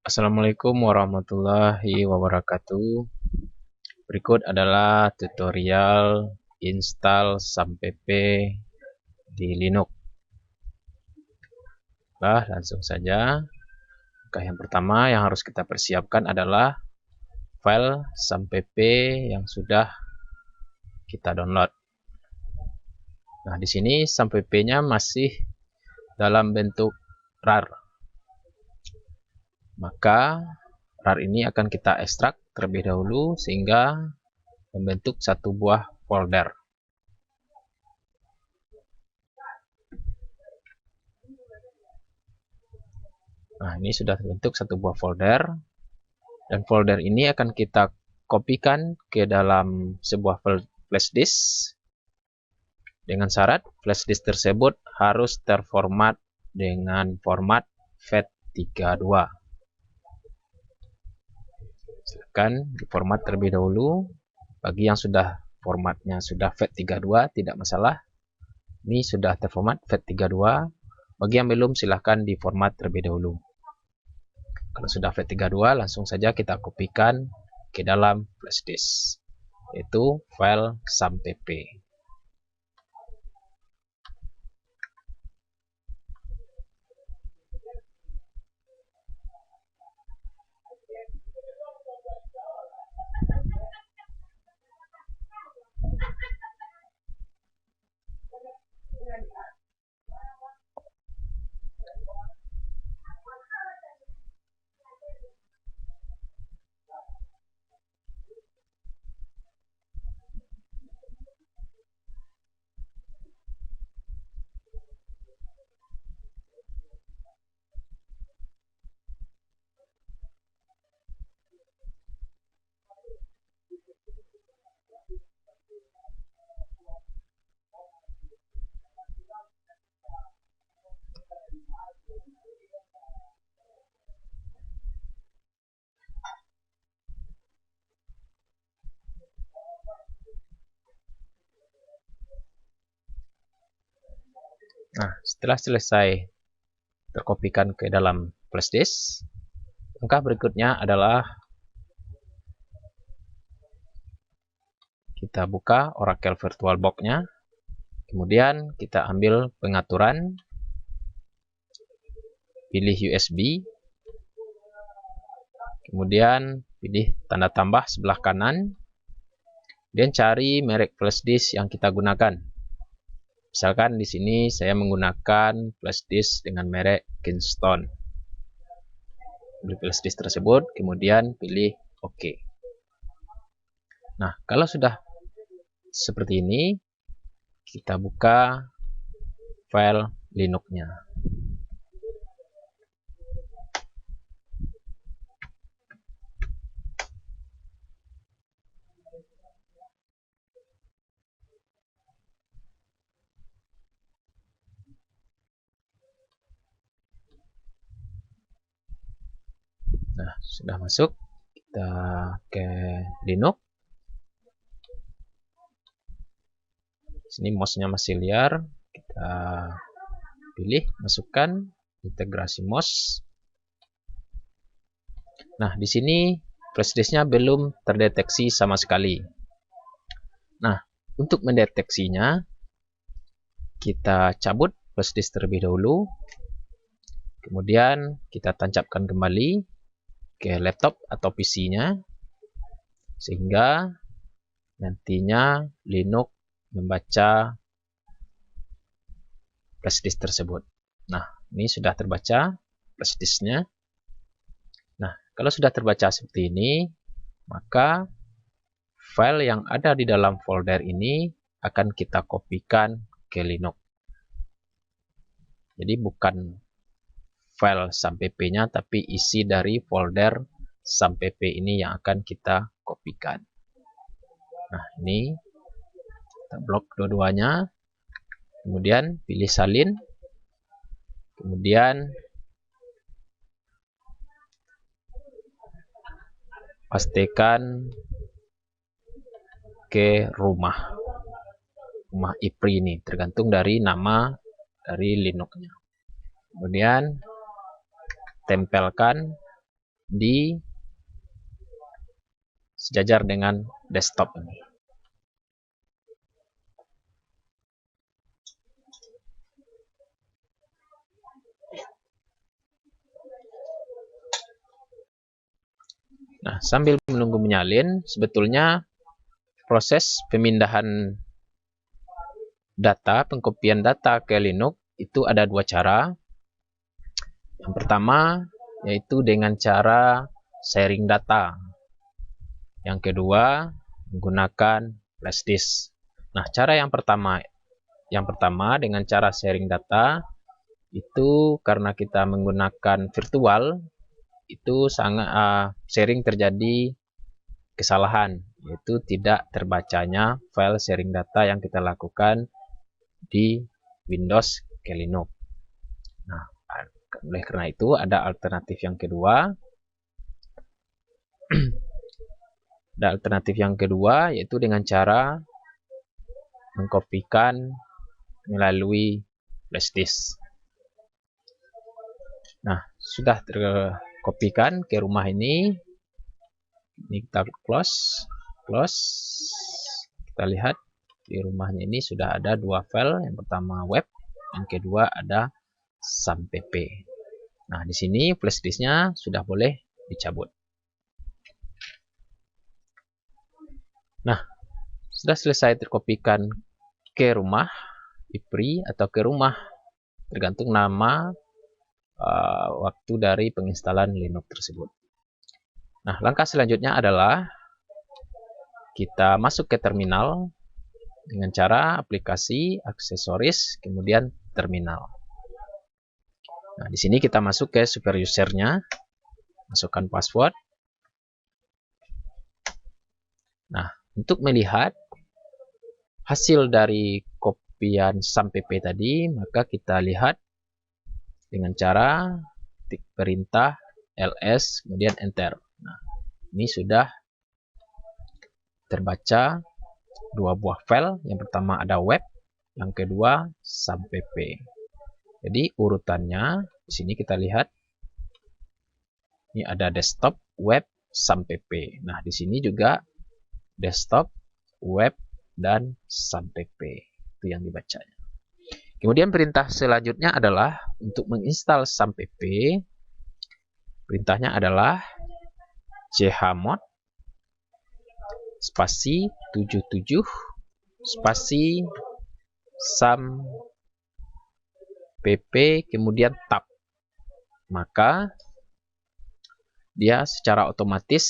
Assalamualaikum warahmatullahi wabarakatuh. Berikut adalah tutorial install SAMPP di Linux. Langsung saja. Langkah yang pertama yang harus kita persiapkan adalah file SAMPP yang sudah kita download. Nah, di sini SAMPP-nya masih dalam bentuk RAR. Maka RAR ini akan kita ekstrak terlebih dahulu sehingga membentuk satu buah folder. Nah, ini sudah terbentuk satu buah folder. Dan folder ini akan kita kopikan ke dalam sebuah flash disk. Dengan syarat flash disk tersebut harus terformat dengan format FAT32. Silakan diformat terlebih dahulu. Bagi yang sudah formatnya sudah FAT32 tidak masalah. Ini sudah terformat FAT32. Bagi yang belum silahkan diformat terlebih dahulu. Kalau sudah FAT32 langsung saja kita kopikan ke dalam flash disk, yaitu file SAMPP. Nah, setelah selesai terkopikan ke dalam flash disk, langkah berikutnya adalah kita buka Oracle VirtualBox-nya. Kemudian kita ambil pengaturan, pilih USB, kemudian pilih tanda tambah sebelah kanan, dan cari merek flash disk yang kita gunakan. Misalkan di sini saya menggunakan flash disk dengan merek Kingston. Pilih flash disk tersebut, kemudian pilih OK. Nah, kalau sudah seperti ini, kita buka file Linux-nya. Nah, sudah masuk. Kita ke Linux. Sini mouse-nya masih liar. Kita pilih, masukkan integrasi mouse. Nah, di sini flash disk-nya belum terdeteksi sama sekali. Nah, untuk mendeteksinya, kita cabut flash disk terlebih dahulu. Kemudian kita tancapkan kembali ke laptop atau PC-nya, sehingga nantinya Linux membaca flash disk tersebut. Nah, ini sudah terbaca flash disk-nya. Nah, kalau sudah terbaca seperti ini, maka file yang ada di dalam folder ini akan kita kopikan ke Linux. Jadi bukan file SAMPP-nya, tapi isi dari folder SAMPP ini yang akan kita kopikan. Nah, ini kita blok dua-duanya. Kemudian pilih salin. Kemudian pastikan ke rumah IPRI ini, tergantung dari nama dari Linux-nya. Kemudian tempelkan di sejajar dengan desktop ini. Nah, sambil menunggu menyalin, sebetulnya proses pemindahan data, pengkopian data ke Linux itu ada dua cara. Yang pertama yaitu dengan cara sharing data. Yang kedua menggunakan flash disk. Nah, cara yang pertama dengan cara sharing data itu karena kita menggunakan virtual itu sangat sering terjadi kesalahan, yaitu tidak terbacanya file sharing data yang kita lakukan di Windows ke Linux. Nah, oleh karena itu ada alternatif yang kedua. Ada alternatif yang kedua yaitu dengan cara mengkopikan melalui flash disk. Nah, sudah terkopikan ke rumah ini. Ini kita close. Kita lihat di rumahnya ini sudah ada dua file. Yang pertama web, yang kedua ada sampp. Nah, di sini flash disknya sudah boleh dicabut. Nah, sudah selesai terkopikan ke rumah IPRI atau ke rumah, tergantung nama waktu dari penginstalan Linux tersebut. Nah, langkah selanjutnya adalah kita masuk ke terminal dengan cara aplikasi, aksesoris, kemudian terminal. Nah, di sini kita masuk ke super user-nya, masukkan password. Nah, untuk melihat hasil dari kopian sampp tadi, maka kita lihat dengan cara ketik perintah ls kemudian enter. Nah, ini sudah terbaca dua buah file. Yang pertama ada web, yang kedua sampp. Jadi urutannya di sini kita lihat ini ada desktop, web, sampp. Nah, di sini juga desktop, web, dan sampp. Itu yang dibacanya. Kemudian perintah selanjutnya adalah untuk menginstal sampp. Perintahnya adalah chmod spasi 77 spasi sampp kemudian tab. Maka dia secara otomatis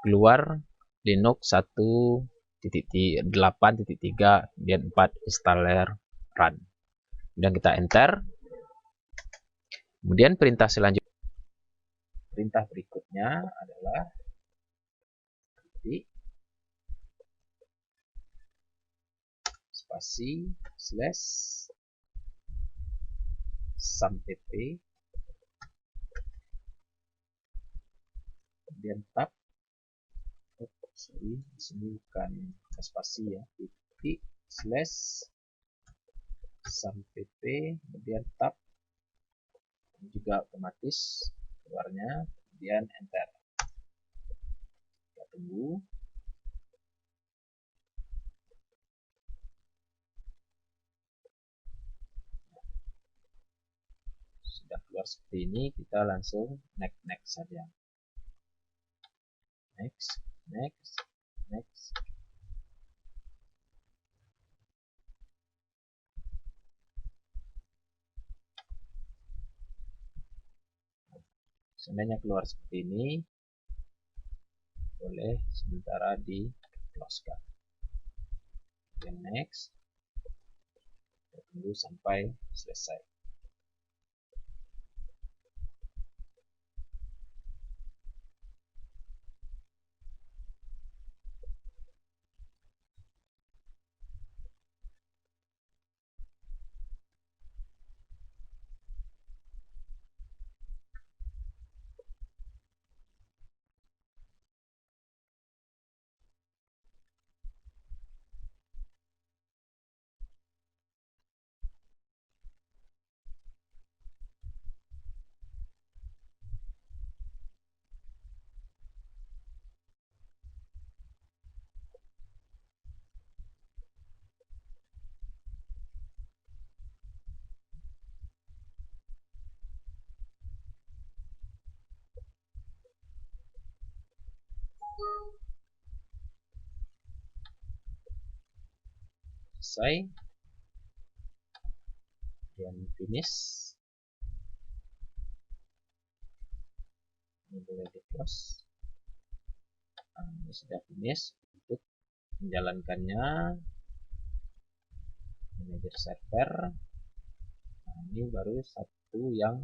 keluar Linux 1.8.3 kemudian 4 installer run. Kemudian kita enter. Kemudian perintah selanjutnya, perintah berikutnya adalah spasi slash sampp kemudian tab. Sorry, di sini bukan spasi ya, titik slash sampp kemudian tab, juga otomatis keluarnya, kemudian enter. Kita tunggu. Sudah keluar seperti ini, kita langsung next saja. Next. Seandainya keluar seperti ini, boleh sementara di close-kan. Yang next, kita tunggu sampai selesai. Selesai, dan finish. Ini boleh di close. Nah, ini sudah finish. Untuk menjalankannya, manager server. Nah, ini baru satu yang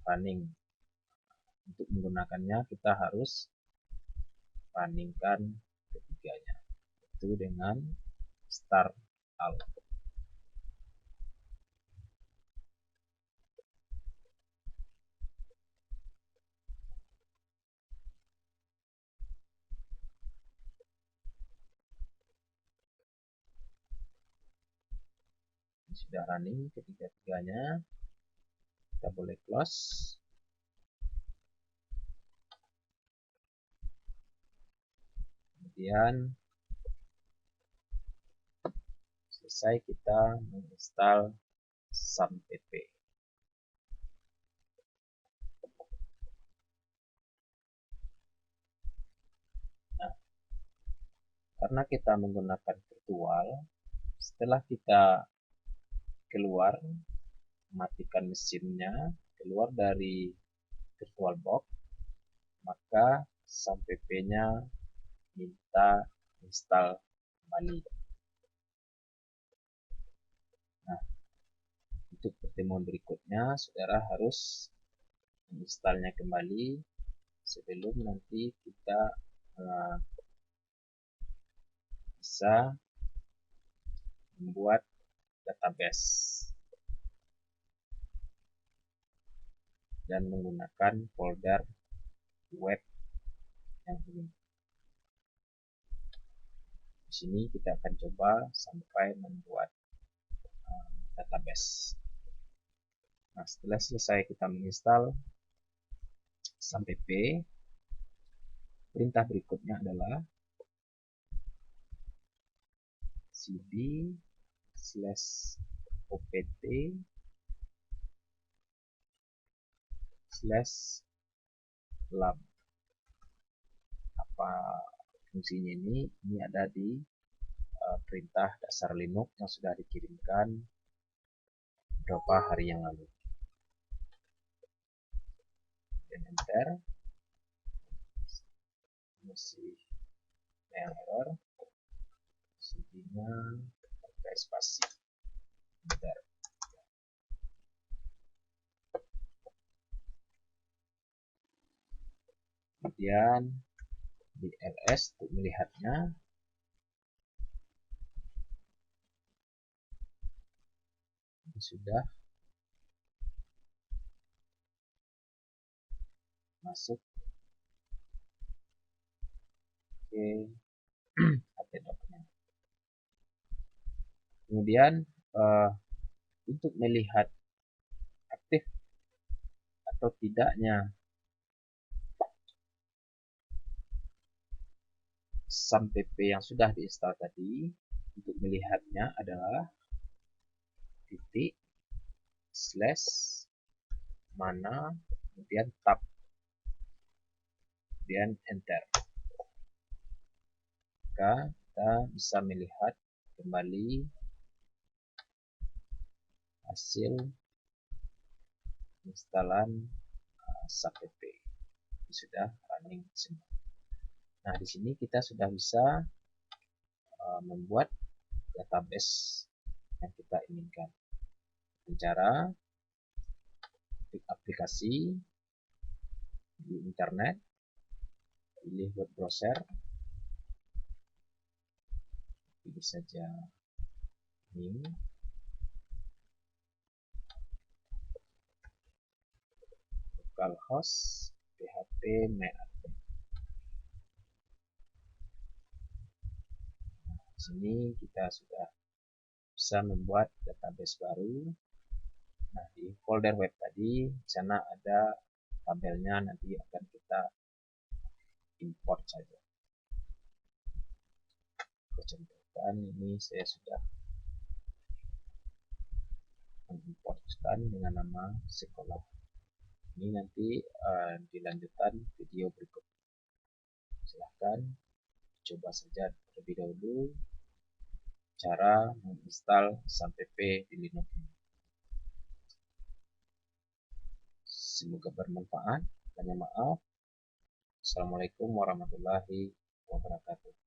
running. Untuk menggunakannya kita harus runningkan ketiganya, itu dengan start out. Sudah running ketiga-tiganya, kita boleh close. Kemudian selesai, kita menginstal SAMPP. Nah, karena kita menggunakan virtual, setelah kita keluar, matikan mesinnya, keluar dari VirtualBox, maka SAMPP-nya minta install kembali. Nah, untuk pertemuan berikutnya, saudara harus menginstalnya kembali sebelum nanti kita bisa membuat database dan menggunakan folder web yang ini. Di sini kita akan coba sampai membuat database. Nah, setelah selesai kita menginstal SAMPP, perintah berikutnya adalah cd/opt/lab. Apa fungsinya ini? Ini ada di perintah dasar Linux yang sudah dikirimkan beberapa hari yang lalu. Dan enter. Masih yang error. CD-nya pakai spasi. Enter. Kemudian di ls untuk melihatnya, ini sudah masuk ke htdoc-nya. Kemudian untuk melihat aktif atau tidaknya SAMPP yang sudah diinstal tadi, untuk melihatnya adalah /mana, kemudian tab, kemudian enter. Maka kita bisa melihat kembali hasil instalan SAMPP. Ini sudah running semua. Nah, di sini kita sudah bisa membuat database yang kita inginkan. Cara klik aplikasi di internet, pilih web browser, pilih saja new, localhost php myadmin. Di sini kita sudah bisa membuat database baru. Nah, di folder web tadi, di sana ada tabelnya, nanti akan kita import saja. Contohkan ini saya sudah mengimportkan dengan nama sekolah. Ini nanti dilanjutkan video berikut. silahkan coba saja terlebih dahulu cara menginstal SAMPP di Linux. Semoga bermanfaat. Banyak maaf. Assalamualaikum warahmatullahi wabarakatuh.